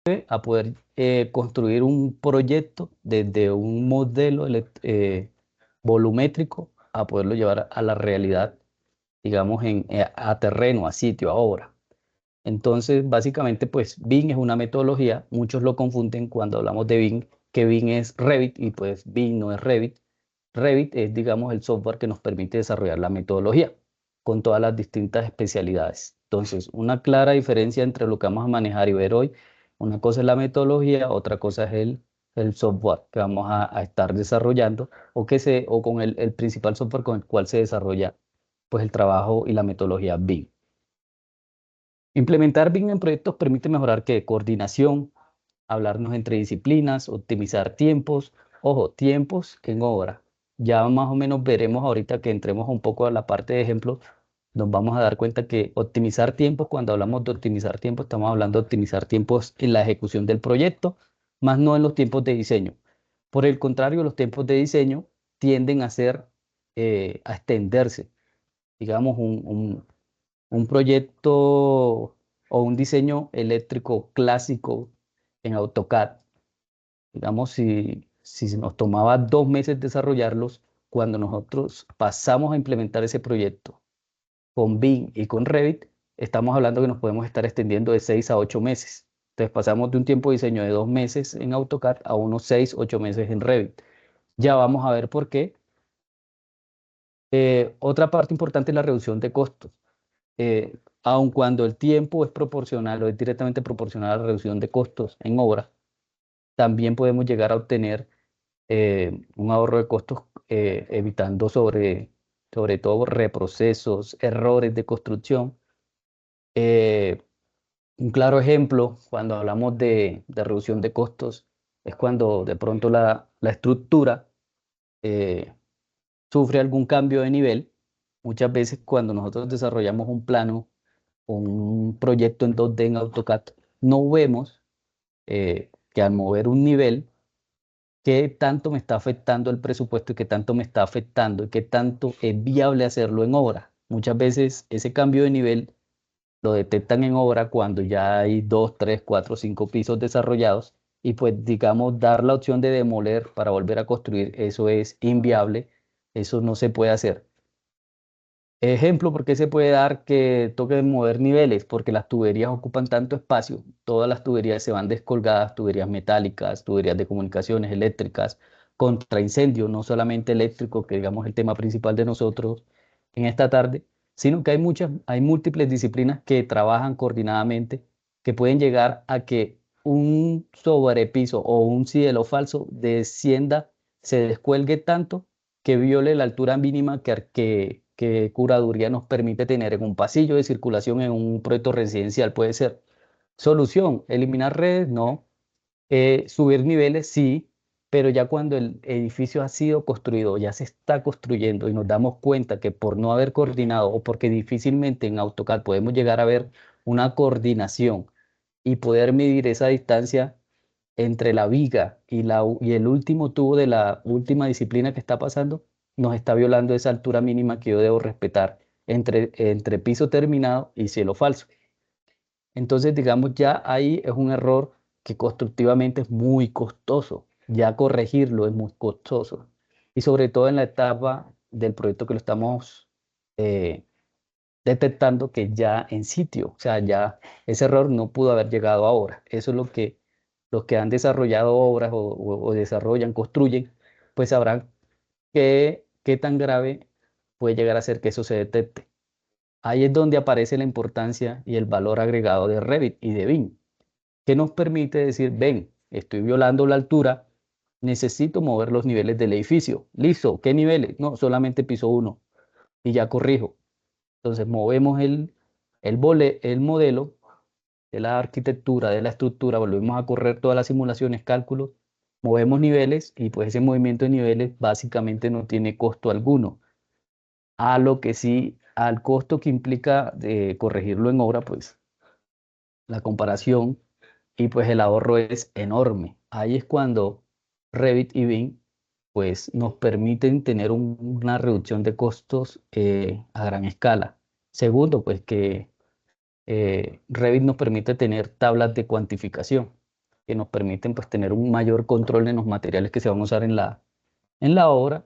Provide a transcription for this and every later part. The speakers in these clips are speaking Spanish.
a poder construir un proyecto desde un modelo volumétrico a poderlo llevar a la realidad, digamos, a terreno, a sitio, a obra. Entonces, básicamente, pues BIM es una metodología. Muchos lo confunden cuando hablamos de BIM, que BIM es Revit y pues BIM no es Revit. Revit es, digamos, el software que nos permite desarrollar la metodología con todas las distintas especialidades. Entonces, una clara diferencia entre lo que vamos a manejar y ver hoy, una cosa es la metodología, otra cosa es el software que vamos a estar desarrollando o con el principal software con el cual se desarrolla pues el trabajo y la metodología BIM. Implementar BIM en proyectos permite mejorar que coordinación, hablarnos entre disciplinas, optimizar tiempos, ojo, tiempos en obra. Ya más o menos veremos ahorita que entremos un poco a la parte de ejemplos, nos vamos a dar cuenta que optimizar tiempos, cuando hablamos de optimizar tiempos, estamos hablando de optimizar tiempos en la ejecución del proyecto, más no en los tiempos de diseño. Por el contrario, los tiempos de diseño tienden a a extenderse. Digamos, un proyecto o un diseño eléctrico clásico en AutoCAD. Digamos, si nos tomaba 2 meses desarrollarlos, cuando nosotros pasamos a implementar ese proyecto con BIM y con Revit, estamos hablando que nos podemos estar extendiendo de 6 a 8 meses. Entonces pasamos de un tiempo de diseño de 2 meses en AutoCAD a unos 6, 8 meses en Revit. Ya vamos a ver por qué. Otra parte importante es la reducción de costos. Aun cuando el tiempo es proporcional o es directamente proporcional a la reducción de costos en obra, también podemos llegar a obtener un ahorro de costos evitando sobre todo reprocesos, errores de construcción. Eh, un claro ejemplo cuando hablamos de reducción de costos es cuando de pronto la estructura eh, sufre algún cambio de nivel. Muchas veces cuando nosotros desarrollamos un plano o un proyecto en 2D en AutoCAD, no vemos que al mover un nivel, qué tanto me está afectando el presupuesto y qué tanto me está afectando y qué tanto es viable hacerlo en obra. Muchas veces ese cambio de nivel lo detectan en obra cuando ya hay 2, 3, 4, 5 pisos desarrollados y pues digamos dar la opción de demoler para volver a construir, eso es inviable, eso no se puede hacer. Ejemplo, ¿por qué se puede dar que toque mover niveles? Porque las tuberías ocupan tanto espacio, todas las tuberías se van descolgadas, tuberías metálicas, tuberías de comunicaciones eléctricas, contra incendio, no solamente eléctrico, que digamos el tema principal de nosotros en esta tarde, sino que hay múltiples disciplinas que trabajan coordinadamente, que pueden llegar a que un sobrepiso o un cielo falso descienda, se descuelgue tanto que viole la altura mínima que curaduría nos permite tener en un pasillo de circulación en un proyecto residencial. Puede ser solución, eliminar redes, no. Subir niveles, sí, pero ya cuando el edificio ha sido construido, ya se está construyendo y nos damos cuenta que por no haber coordinado o porque difícilmente en AutoCAD podemos llegar a ver una coordinación y poder medir esa distancia entre la viga y el último tubo de la última disciplina que está pasando, nos está violando esa altura mínima que yo debo respetar entre piso terminado y cielo falso. Entonces, digamos, ya ahí es un error que constructivamente es muy costoso. Ya corregirlo es muy costoso. Y sobre todo en la etapa del proyecto que lo estamos eh, detectando que ya en sitio, o sea, ya ese error no pudo haber llegado ahora. Eso es lo que los que han desarrollado obras o desarrollan, construyen, pues sabrán qué tan grave puede llegar a ser que eso se detecte. Ahí es donde aparece la importancia y el valor agregado de Revit y de BIM, que nos permite decir, ven, estoy violando la altura, necesito mover los niveles del edificio. Listo, ¿qué niveles? No, solamente piso 1 y ya corrijo. Entonces movemos el modelo de la arquitectura, de la estructura, volvemos a correr todas las simulaciones, cálculos, movemos niveles y pues ese movimiento de niveles básicamente no tiene costo alguno. A lo que sí, al costo que implica de corregirlo en obra, pues la comparación y pues el ahorro es enorme. Ahí es cuando Revit y BIM pues nos permiten tener una reducción de costos a gran escala. Segundo, pues que Revit nos permite tener tablas de cuantificación. que nos permiten pues tener un mayor control en los materiales que se van a usar en la obra,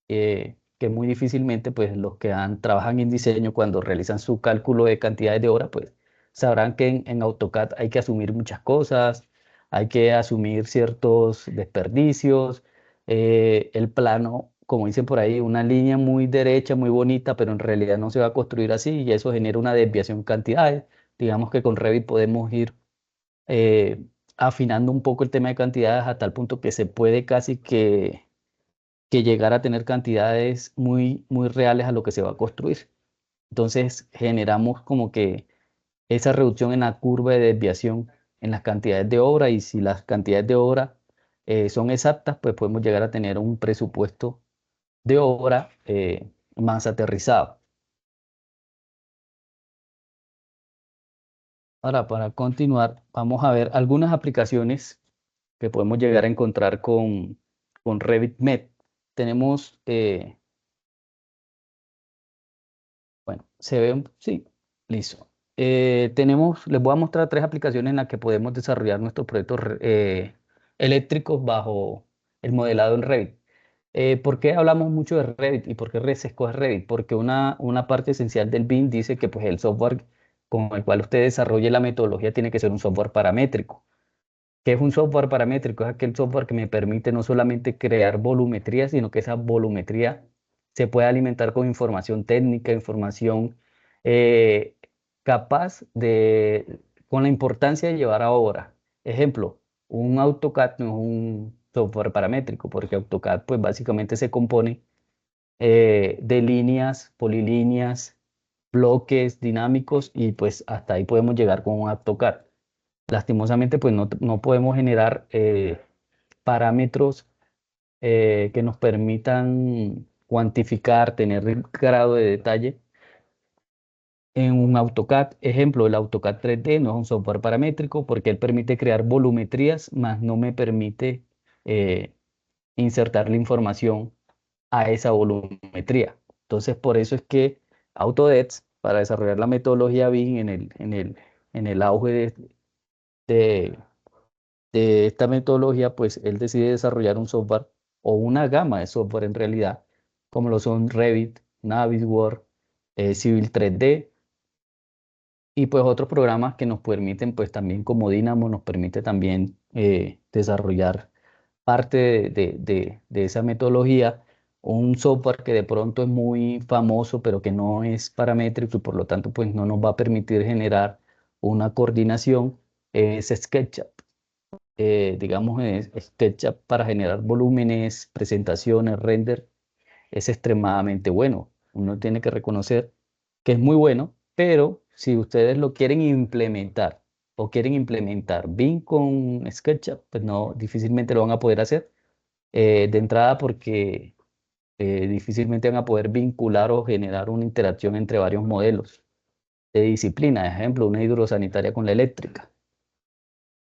que muy difícilmente pues los que trabajan en diseño cuando realizan su cálculo de cantidades de horas pues sabrán que en AutoCAD hay que asumir muchas cosas, hay que asumir ciertos desperdicios, el plano, como dicen por ahí, una línea muy derecha, muy bonita, pero en realidad no se va a construir así y eso genera una desviación en cantidades. Digamos que con Revit podemos ir afinando un poco el tema de cantidades a tal punto que se puede casi que llegar a tener cantidades muy, muy reales a lo que se va a construir. Entonces generamos como que esa reducción en la curva de desviación en las cantidades de obra y si las cantidades de obra son exactas, pues podemos llegar a tener un presupuesto de obra más aterrizado. Ahora, para continuar, vamos a ver algunas aplicaciones que podemos llegar a encontrar con RevitMed. Tenemos, bueno, se ve, sí, listo. Les voy a mostrar tres aplicaciones en las que podemos desarrollar nuestros proyectos eléctricos bajo el modelado en Revit. ¿Por qué hablamos mucho de Revit y por qué se escoge Revit? Porque una parte esencial del BIM dice que pues, el software con el cual usted desarrolle la metodología tiene que ser un software paramétrico. ¿Qué es un software paramétrico? Es aquel software que me permite no solamente crear volumetría, sino que esa volumetría se puede alimentar con información técnica, información eh, capaz con la importancia de llevar a obra. Ejemplo, un AutoCAD no es un software paramétrico, porque AutoCAD pues básicamente se compone de líneas, polilíneas, bloques dinámicos y pues hasta ahí podemos llegar con un AutoCAD. Lastimosamente, pues no podemos generar parámetros que nos permitan cuantificar, tener el grado de detalle en un AutoCAD. Ejemplo, el AutoCAD 3D no es un software paramétrico porque él permite crear volumetrías, más no me permite eh, insertar la información a esa volumetría. Entonces, por eso es que Autodesk, para desarrollar la metodología BIM en el auge de de esta metodología, pues él decide desarrollar un software o una gama de software en realidad, como lo son Revit, Navisworks, Civil 3D y pues otros programas que nos permiten, pues también como Dynamo, nos permite también desarrollar parte de esa metodología, un software que de pronto es muy famoso, pero que no es paramétrico y por lo tanto pues no nos va a permitir generar una coordinación, es SketchUp. Digamos, SketchUp para generar volúmenes, presentaciones, render, es extremadamente bueno. Uno tiene que reconocer que es muy bueno, pero si ustedes lo quieren implementar o quieren implementar BIM con SketchUp, pues no, difícilmente lo van a poder hacer de entrada porque difícilmente van a poder vincular o generar una interacción entre varios modelos de disciplina, ejemplo, una hidrosanitaria con la eléctrica.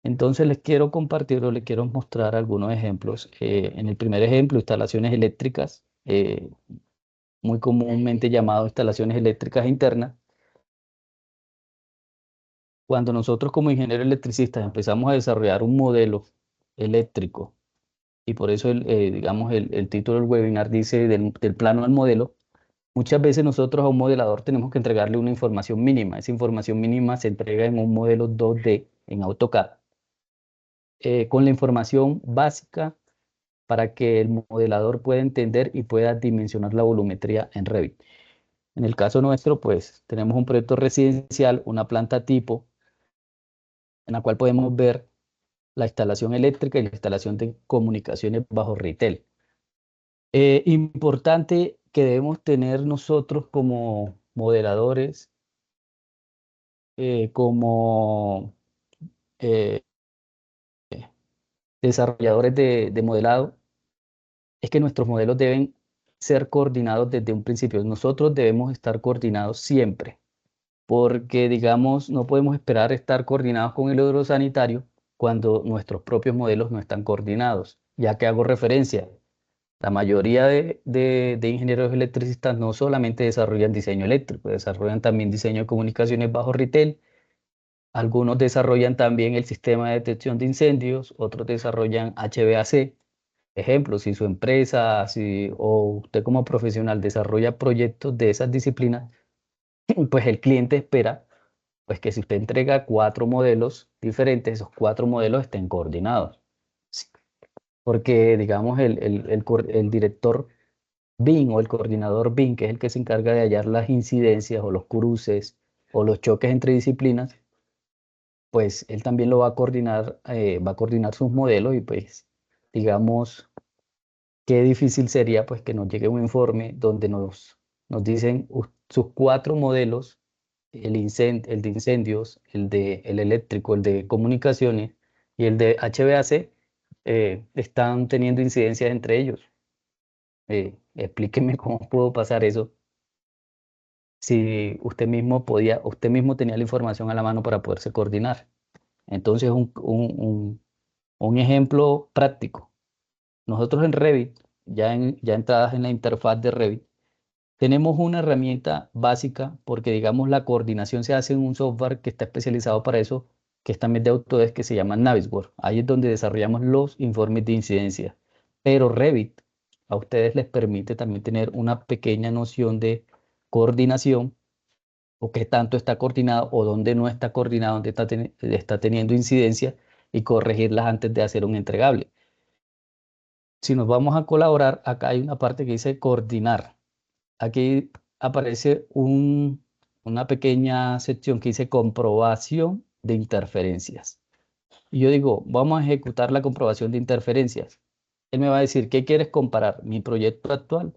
Entonces les quiero compartir o les quiero mostrar algunos ejemplos. En el primer ejemplo, instalaciones eléctricas, muy comúnmente llamado instalaciones eléctricas internas. Cuando nosotros como ingenieros electricistas empezamos a desarrollar un modelo eléctrico, y por eso digamos el título del webinar dice del plano al modelo, muchas veces nosotros a un modelador tenemos que entregarle una información mínima. Esa información mínima se entrega en un modelo 2D en AutoCAD, con la información básica para que el modelador pueda entender y pueda dimensionar la volumetría en Revit. En el caso nuestro, pues tenemos un proyecto residencial, una planta tipo, en la cual podemos ver la instalación eléctrica y la instalación de comunicaciones bajo retail. Importante que debemos tener nosotros como modeladores, como eh, desarrolladores de modelado, es que nuestros modelos deben ser coordinados desde un principio. Nosotros debemos estar coordinados siempre, porque, digamos, no podemos esperar estar coordinados con el hidrosanitario cuando nuestros propios modelos no están coordinados. Ya que hago referencia, la mayoría de ingenieros electricistas no solamente desarrollan diseño eléctrico, desarrollan también diseño de comunicaciones bajo retail, Algunos desarrollan también el sistema de detección de incendios, otros desarrollan HVAC. Ejemplo, si su empresa o usted como profesional desarrolla proyectos de esas disciplinas, pues el cliente espera pues que si usted entrega 4 modelos diferentes, esos 4 modelos estén coordinados. Sí. Porque, digamos, el director BIM o el coordinador BIM, que es el que se encarga de hallar las incidencias o los cruces o los choques entre disciplinas, pues él también lo va a coordinar sus modelos y pues, digamos, qué difícil sería pues que nos llegue un informe donde nos dicen sus 4 modelos, el de incendios, el eléctrico, el de comunicaciones y el de HVAC, están teniendo incidencias entre ellos. Explíqueme cómo pudo pasar eso si usted mismo tenía la información a la mano para poderse coordinar. Entonces, un ejemplo práctico. Nosotros en Revit, ya entradas en la interfaz de Revit, tenemos una herramienta básica porque, digamos, la coordinación se hace en un software que está especializado para eso, que es también de Autodesk, que se llama Navisworks. Ahí es donde desarrollamos los informes de incidencia. Pero Revit a ustedes les permite también tener una pequeña noción de coordinación o qué tanto está coordinado o dónde no está coordinado, dónde está teniendo incidencia y corregirlas antes de hacer un entregable. Si nos vamos a colaborar, acá hay una parte que dice coordinar. Aquí aparece una pequeña sección que dice comprobación de interferencias. Y yo digo, vamos a ejecutar la comprobación de interferencias. Él me va a decir, ¿qué quieres comparar? Mi proyecto actual.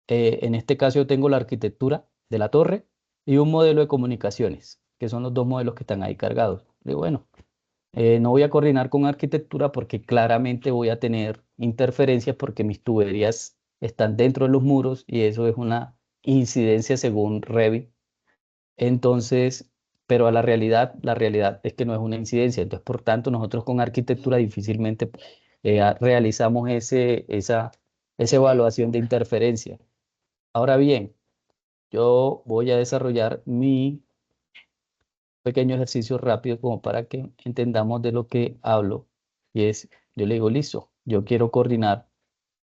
En este caso yo tengo la arquitectura de la torre y un modelo de comunicaciones, que son los 2 modelos que están ahí cargados. Digo, bueno, no voy a coordinar con arquitectura porque claramente voy a tener interferencias porque mis tuberías están dentro de los muros y eso es una incidencia según Revit. Entonces, pero la realidad es que no es una incidencia. Entonces, por tanto, nosotros con arquitectura difícilmente realizamos esa evaluación de interferencia. Ahora bien, yo voy a desarrollar mi pequeño ejercicio rápido como para que entendamos de lo que hablo. Y es, yo le digo, listo, yo quiero coordinar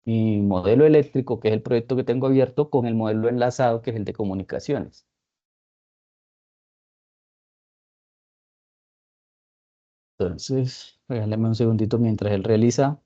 mi modelo eléctrico, que es el proyecto que tengo abierto, con el modelo enlazado, que es el de comunicaciones. Entonces, regáleme un segundito mientras él realiza.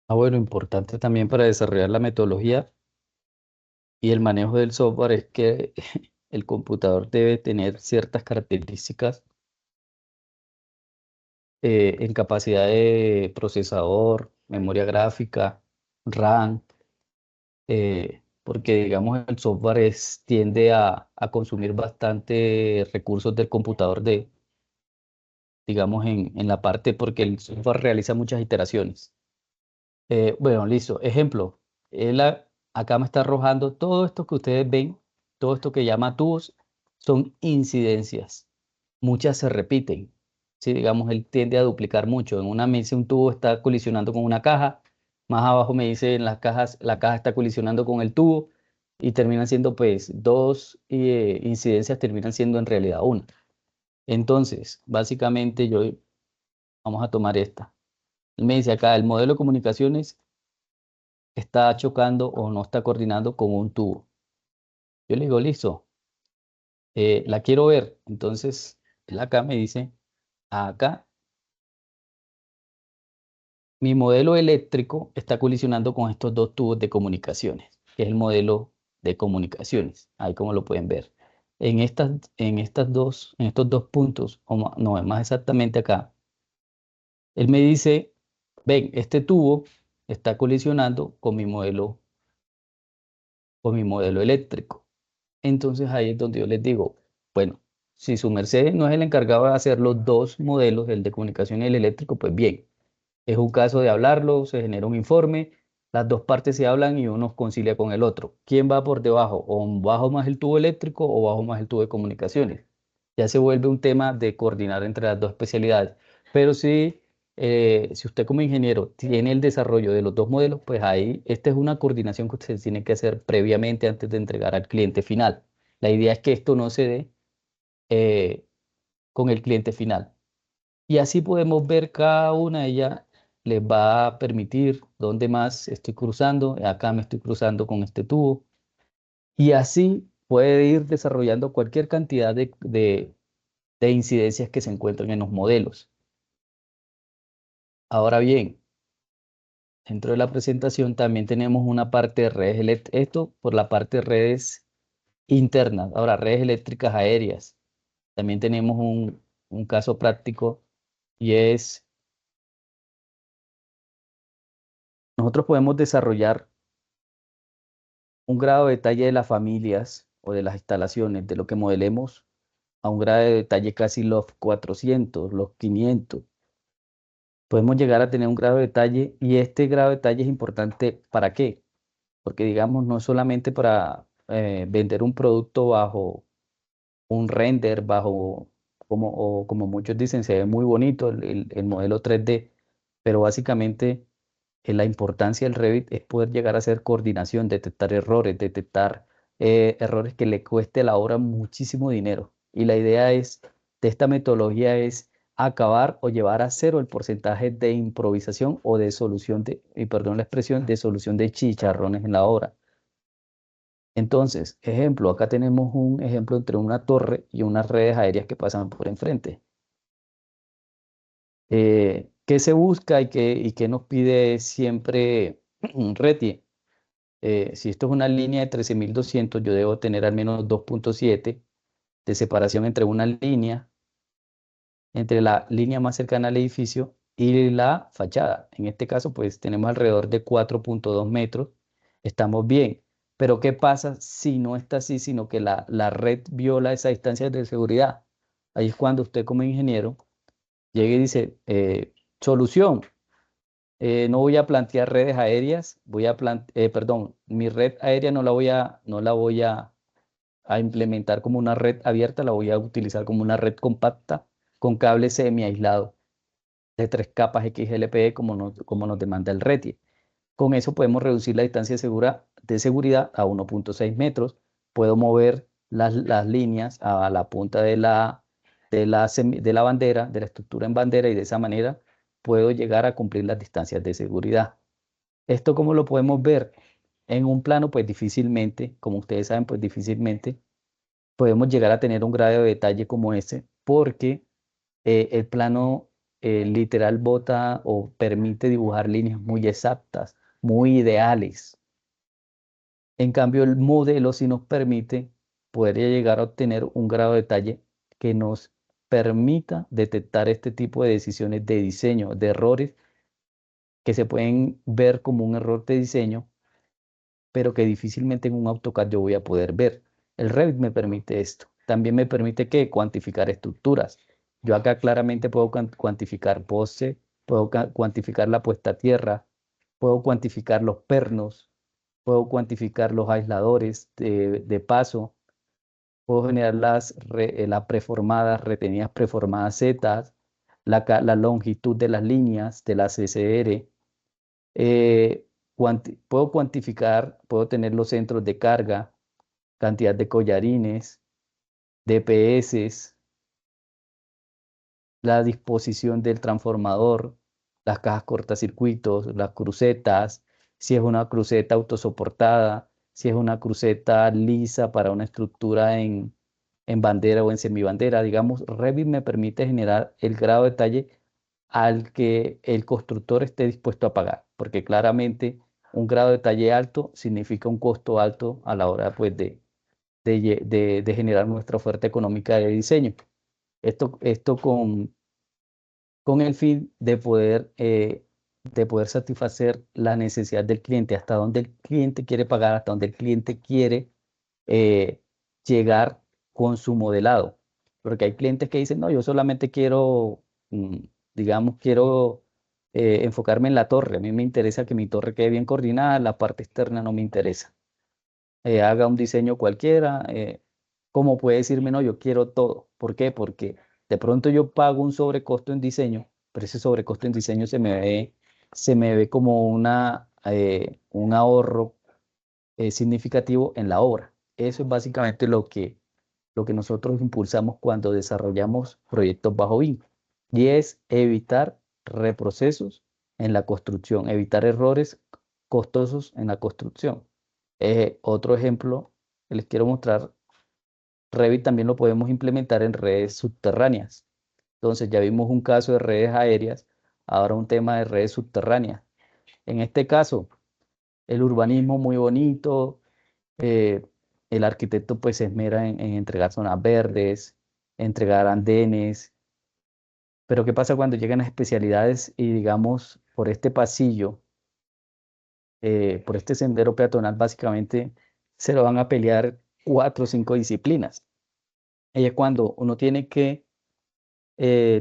Bueno, importante también para desarrollar la metodología y el manejo del software es que el computador debe tener ciertas características en capacidad de procesador, memoria gráfica, RAM, porque digamos el software tiende a consumir bastante recursos del computador digamos en la parte porque el software realiza muchas iteraciones. Bueno, listo. Ejemplo, acá me está arrojando todo esto que ustedes ven, todo esto que llama tubos, son incidencias. Muchas se repiten. Sí, digamos, él tiende a duplicar mucho. En una me dice un tubo está colisionando con una caja, más abajo me dice en las cajas, la caja está colisionando con el tubo y terminan siendo pues dos incidencias, terminan siendo en realidad una. Entonces, básicamente vamos a tomar esta. Él me dice acá, el modelo de comunicaciones está chocando o no está coordinando con un tubo. Yo le digo, listo, la quiero ver. Entonces, él acá me dice, acá mi modelo eléctrico está colisionando con estos 2 tubos de comunicaciones, que es el modelo de comunicaciones. Ahí como lo pueden ver. En estos dos puntos, no, más exactamente acá, él me dice, ven, este tubo está colisionando con mi modelo eléctrico. Entonces ahí es donde yo les digo, bueno, si su merced no es el encargado de hacer los 2 modelos, el de comunicación y el eléctrico, pues bien, Es un caso de hablarlo, se genera un informe, las dos partes se hablan y uno concilia con el otro. ¿Quién va por debajo? ¿O bajo más el tubo eléctrico o bajo más el tubo de comunicaciones? Ya se vuelve un tema de coordinar entre las dos especialidades. Pero sí, si usted como ingeniero tiene el desarrollo de los dos modelos, pues ahí esta es una coordinación que usted tiene que hacer previamente antes de entregar al cliente final. La idea es que esto no se dé eh, con el cliente final. Y así podemos ver cada una de ellas les va a permitir dónde más estoy cruzando, acá me estoy cruzando con este tubo. Y así puede ir desarrollando cualquier cantidad de incidencias que se encuentran en los modelos. Ahora bien, dentro de la presentación también tenemos una parte de redes eléctricas, esto por la parte de redes internas. Ahora, redes eléctricas aéreas. También tenemos un caso práctico y es, nosotros podemos desarrollar un grado de detalle de las familias o de las instalaciones, de lo que modelemos, a un grado de detalle casi los 400, los 500. Podemos llegar a tener un grado de detalle y este grado de detalle es importante ¿para qué? Porque digamos, no solamente para vender un producto bajo un render, bajo, o como muchos dicen, se ve muy bonito el modelo 3D, pero básicamente la importancia del Revit es poder llegar a hacer coordinación, detectar errores, detectar errores que le cueste a la obra muchísimo dinero. Y la idea de esta metodología es acabar o llevar a cero el porcentaje de improvisación o de solución de, y perdón la expresión, de solución de chicharrones en la obra. Entonces, ejemplo, acá tenemos un ejemplo entre una torre y unas redes aéreas que pasan por enfrente. ¿Qué se busca y qué nos pide siempre Reti? Si esto es una línea de 13.200, yo debo tener al menos 2.7 de separación entre una línea, entre la línea más cercana al edificio y la fachada. En este caso, pues tenemos alrededor de 4.2 metros. Estamos bien. Pero ¿qué pasa si no está así, sino que la red viola esa distancia de seguridad? Ahí es cuando usted como ingeniero llega y dice, solución. No voy a plantear redes aéreas, perdón, mi red aérea no la voy a implementar como una red abierta, la voy a utilizar como una red compacta con cable semi aislado de 3 capas XLPE como nos demanda el RETIE. Con eso podemos reducir la distancia de seguridad a 1.6 metros. Puedo mover las líneas a la punta de la bandera, de la estructura en bandera y de esa manera puedo llegar a cumplir las distancias de seguridad. Esto cómo lo podemos ver en un plano, pues difícilmente, como ustedes saben, pues difícilmente podemos llegar a tener un grado de detalle como este, porque el plano literal bota o permite dibujar líneas muy exactas, muy ideales. En cambio, el modelo sí nos permite poder llegar a obtener un grado de detalle que nos permita detectar este tipo de decisiones de diseño, de errores que se pueden ver como un error de diseño pero que difícilmente en un AutoCAD yo voy a poder ver. El Revit me permite esto. También me permite que cuantificar estructuras. Yo acá claramente puedo cuantificar poste, puedo cuantificar la puesta a tierra, puedo cuantificar los pernos, puedo cuantificar los aisladores de paso, puedo generar las preformadas, retenidas preformadas Z, la longitud de las líneas de la CCR, puedo cuantificar, puedo tener los centros de carga, cantidad de collarines, DPS, la disposición del transformador, las cajas cortacircuitos, las crucetas, si es una cruceta autosoportada, si es una cruceta lisa para una estructura en bandera o en semibandera. Digamos, Revit me permite generar el grado de detalle al que el constructor esté dispuesto a pagar, porque claramente un grado de detalle alto significa un costo alto a la hora pues, de generar nuestra oferta económica de diseño. Esto con el fin de poder satisfacer la necesidad del cliente, hasta donde el cliente quiere pagar, hasta donde el cliente quiere eh, llegar con su modelado. Porque hay clientes que dicen, no, yo solamente quiero, digamos, quiero enfocarme en la torre. A mí me interesa que mi torre quede bien coordinada, la parte externa no me interesa. Haga un diseño cualquiera, ¿cómo puede decirme no? Yo quiero todo. ¿Por qué? Porque de pronto yo pago un sobrecosto en diseño, pero ese sobrecosto en diseño se me ve como un ahorro significativo en la obra. Eso es básicamente lo que nosotros impulsamos cuando desarrollamos proyectos bajo BIM, y es evitar reprocesos en la construcción, evitar errores costosos en la construcción. Otro ejemplo que les quiero mostrar, Revit también lo podemos implementar en redes subterráneas. Entonces ya vimos un caso de redes aéreas, ahora un tema de redes subterráneas. En este caso, el urbanismo muy bonito, eh, el arquitecto pues se esmera en entregar zonas verdes, entregar andenes, pero ¿qué pasa cuando llegan las especialidades y digamos por este pasillo, por este sendero peatonal básicamente se lo van a pelear 4 o 5 disciplinas? Ahí es cuando uno tiene que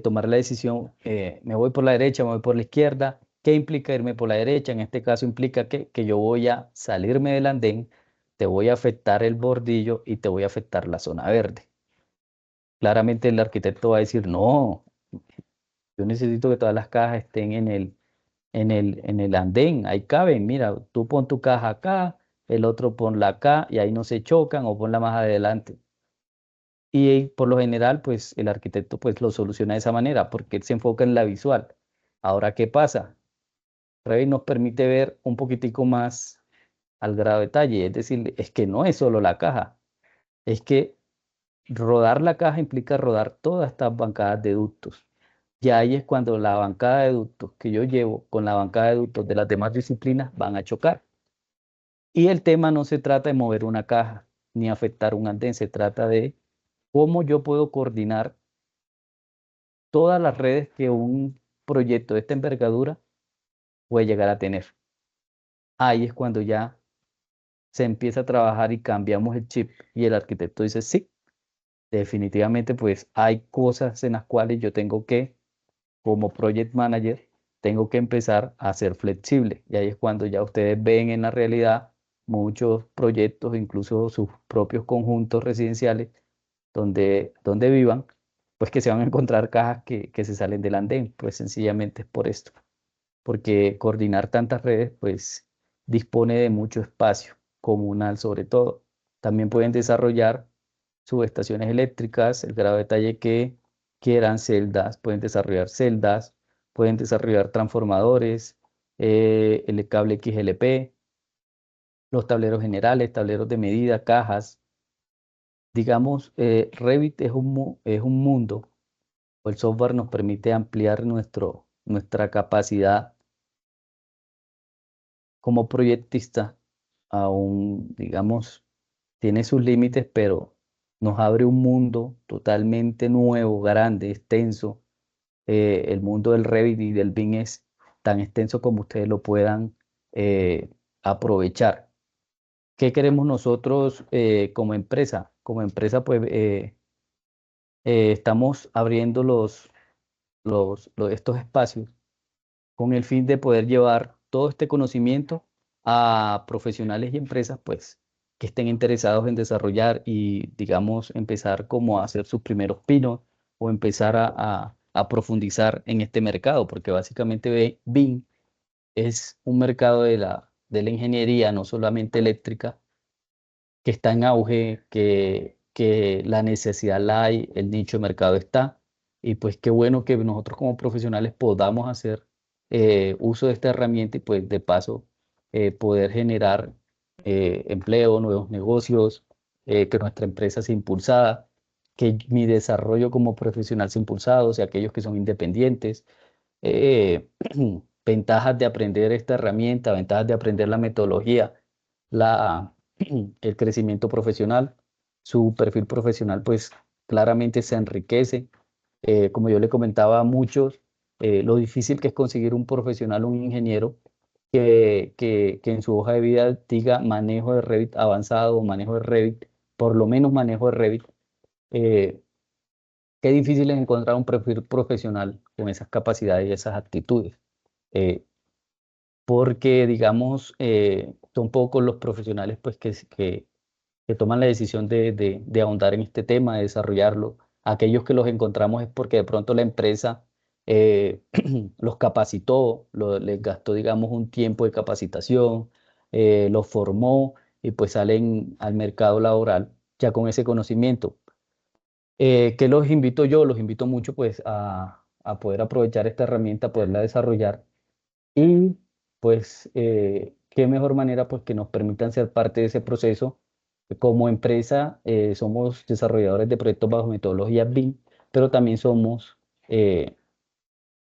tomar la decisión, me voy por la derecha, me voy por la izquierda. ¿Qué implica irme por la derecha? En este caso implica que yo voy a salirme del andén, te voy a afectar el bordillo y te voy a afectar la zona verde. Claramente el arquitecto va a decir, no, yo necesito que todas las cajas estén en el andén, ahí caben, mira, tú pon tu caja acá, el otro ponla acá y ahí no se chocan, o ponla más adelante. Y por lo general, pues el arquitecto pues lo soluciona de esa manera, porque él se enfoca en la visual. Ahora, ¿qué pasa? Revit nos permite ver un poquitico más al grado de detalle, es decir, es que no es solo la caja, es que rodar la caja implica rodar todas estas bancadas de ductos. Y ahí es cuando la bancada de ductos que yo llevo con la bancada de ductos de las demás disciplinas van a chocar. Y el tema no se trata de mover una caja ni afectar un andén, se trata de cómo yo puedo coordinar todas las redes que un proyecto de esta envergadura puede llegar a tener. Ahí es cuando ya se empieza a trabajar y cambiamos el chip y el arquitecto dice, sí, definitivamente pues hay cosas en las cuales yo tengo que, como project manager, tengo que empezar a ser flexible. Y ahí es cuando ya ustedes ven en la realidad muchos proyectos, incluso sus propios conjuntos residenciales, donde vivan, pues que se van a encontrar cajas que se salen del andén, pues sencillamente es por esto, porque coordinar tantas redes, pues dispone de mucho espacio comunal sobre todo. También pueden desarrollar subestaciones eléctricas, el grado de detalle que quieran, celdas, pueden desarrollar celdas, pueden desarrollar transformadores, el cable XLP, los tableros generales, tableros de medida, cajas. Digamos, Revit es un mundo, o el software nos permite ampliar nuestra capacidad como proyectista. Aún, digamos, tiene sus límites, pero nos abre un mundo totalmente nuevo, grande, extenso. El mundo del Revit y del BIM es tan extenso como ustedes lo puedan aprovechar. ¿Qué queremos nosotros como empresa? Como empresa, pues estamos abriendo estos espacios con el fin de poder llevar todo este conocimiento a profesionales y empresas, pues, que estén interesados en desarrollar y, digamos, empezar como a hacer sus primeros pinos o empezar a profundizar en este mercado, porque básicamente BIM es un mercado de la ingeniería, no solamente eléctrica, que está en auge, que la necesidad la hay, el nicho de mercado está, y pues qué bueno que nosotros como profesionales podamos hacer uso de esta herramienta y pues de paso poder generar empleo, nuevos negocios, que nuestra empresa sea impulsada, que mi desarrollo como profesional sea impulsado, o sea, aquellos que son independientes. eh, Ventajas de aprender esta herramienta, ventajas de aprender la metodología, la, el crecimiento profesional, su perfil profesional pues claramente se enriquece. Como yo le comentaba a muchos, lo difícil que es conseguir un profesional, un ingeniero que en su hoja de vida diga manejo de Revit avanzado o manejo de Revit, por lo menos manejo de Revit. eh, Qué difícil es encontrar un perfil profesional con esas capacidades y esas actitudes. eh, porque, digamos, son pocos los profesionales pues, que toman la decisión de ahondar en este tema, de desarrollarlo. Aquellos que los encontramos es porque de pronto la empresa los capacitó, les gastó, digamos, un tiempo de capacitación, los formó y pues salen al mercado laboral ya con ese conocimiento. ¿Qué los invito yo? Los invito mucho pues a poder aprovechar esta herramienta, poderla desarrollar y pues qué mejor manera pues que nos permitan ser parte de ese proceso. Como empresa somos desarrolladores de proyectos bajo metodología BIM, pero también somos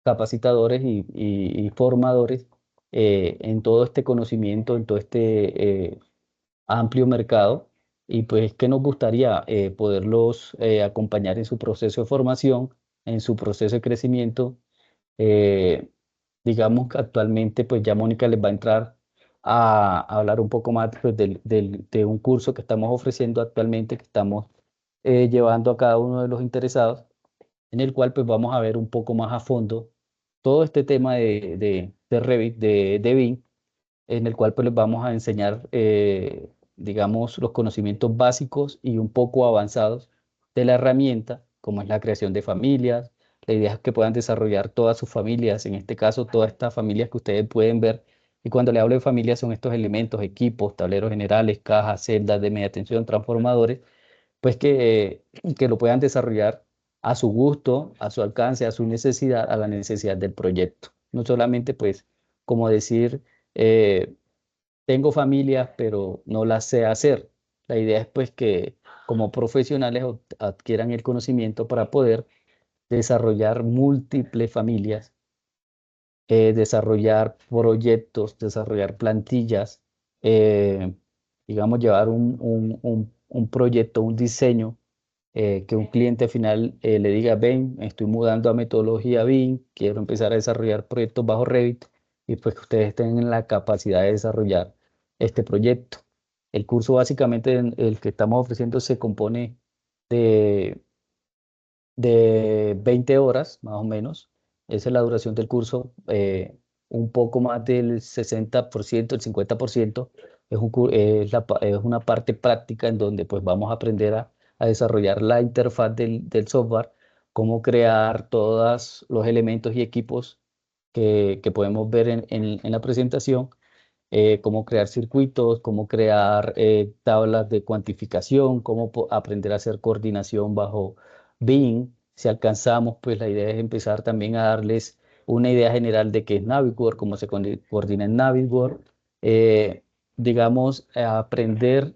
capacitadores y formadores en todo este conocimiento, en todo este amplio mercado. Y pues que nos gustaría poderlos acompañar en su proceso de formación, en su proceso de crecimiento. eh, digamos que actualmente pues ya Mónica les va a entrar a hablar un poco más pues, de un curso que estamos ofreciendo actualmente, que estamos llevando a cada uno de los interesados, en el cual pues vamos a ver un poco más a fondo todo este tema de Revit, de BIM, en el cual pues les vamos a enseñar, digamos, los conocimientos básicos y un poco avanzados de la herramienta, como es la creación de familias. La idea es que puedan desarrollar todas sus familias, en este caso todas estas familias que ustedes pueden ver. Y cuando le hablo de familias son estos elementos, equipos, tableros generales, cajas, celdas de media tensión, transformadores, pues que lo puedan desarrollar a su gusto, a su alcance, a su necesidad, a la necesidad del proyecto. No solamente pues como decir, eh, tengo familias, pero no las sé hacer. La idea es pues que como profesionales adquieran el conocimiento para poder desarrollar múltiples familias, desarrollar proyectos, desarrollar plantillas, eh, digamos, llevar un proyecto, un diseño, que un cliente final le diga, ven, me estoy mudando a metodología BIM, quiero empezar a desarrollar proyectos bajo Revit, y pues que ustedes tengan la capacidad de desarrollar este proyecto. El curso básicamente el que estamos ofreciendo se compone de de 20 horas, más o menos. Esa es la duración del curso. Un poco más del 60%, el 50% es una parte práctica en donde pues vamos a aprender a desarrollar la interfaz del software, cómo crear todos los elementos y equipos que podemos ver en la presentación, cómo crear circuitos, cómo crear tablas de cuantificación, cómo aprender a hacer coordinación bajo BIM. Si alcanzamos, pues la idea es empezar también a darles una idea general de qué es Navisworks, cómo se coordina en Navisworks, digamos, aprender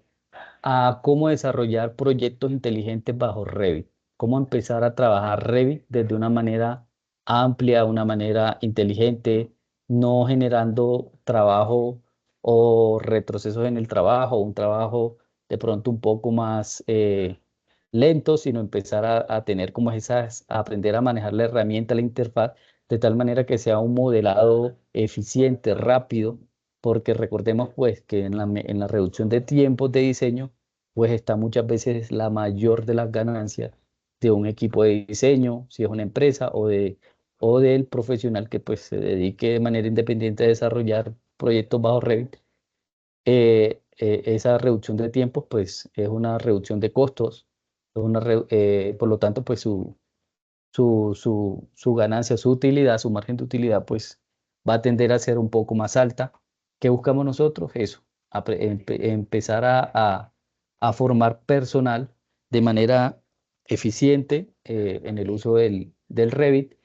a cómo desarrollar proyectos inteligentes bajo Revit, cómo empezar a trabajar Revit desde una manera amplia, una manera inteligente, no generando trabajo o retrocesos en el trabajo, un trabajo de pronto un poco más lento, sino empezar a tener como esas, a aprender a manejar la herramienta, la interfaz, de tal manera que sea un modelado eficiente, rápido, porque recordemos pues que en la reducción de tiempos de diseño, pues está muchas veces la mayor de las ganancias de un equipo de diseño, si es una empresa, o del profesional que pues se dedique de manera independiente a desarrollar proyectos bajo Revit. Esa reducción de tiempos pues es una reducción de costos, por lo tanto pues su ganancia, su utilidad, su margen de utilidad, pues va a tender a ser un poco más alta. ¿Qué buscamos nosotros? Eso, empezar a formar personal de manera eficiente en el uso del Revit